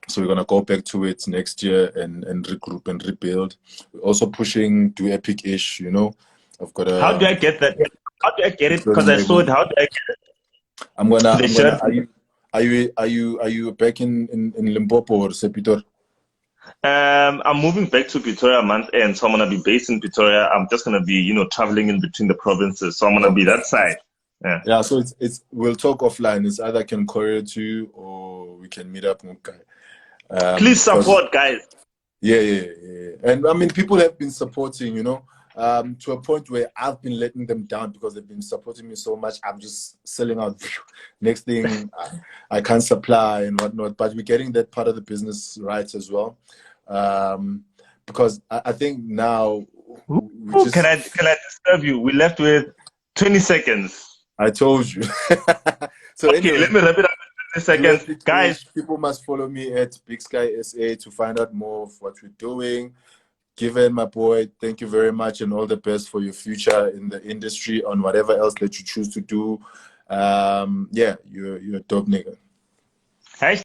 So we're gonna go back to it next year and regroup and rebuild. We're also pushing Do Epic-ish. I've got a. How do I get that? How do I get it? Because I saw it. How do I get it? I'm gonna. Are you back in Limpopo or Sepitor? I'm moving back to Pretoria month end, so I'm gonna be based in Pretoria. I'm just gonna be, traveling in between the provinces, so I'm gonna be that side. Yeah. So it's we'll talk offline. It's either I can courier to you or we can meet up. Please support, guys. Yeah. And I mean, people have been supporting, to a point where I've been letting them down because they've been supporting me so much. I'm just selling out. Next thing, I can't supply and whatnot. But we're getting that part of the business right as well, because I think now. Can I disturb you? We left with 20 seconds. I told you. So okay, anyway, let me wrap it up. seconds. Twitch. Guys, People must follow me at BIGSKY SA to find out more of what we're doing. Given, my boy, thank you very much and all the best for your future in the industry on whatever else that you choose to do. Yeah, you're a dope nigga. hey.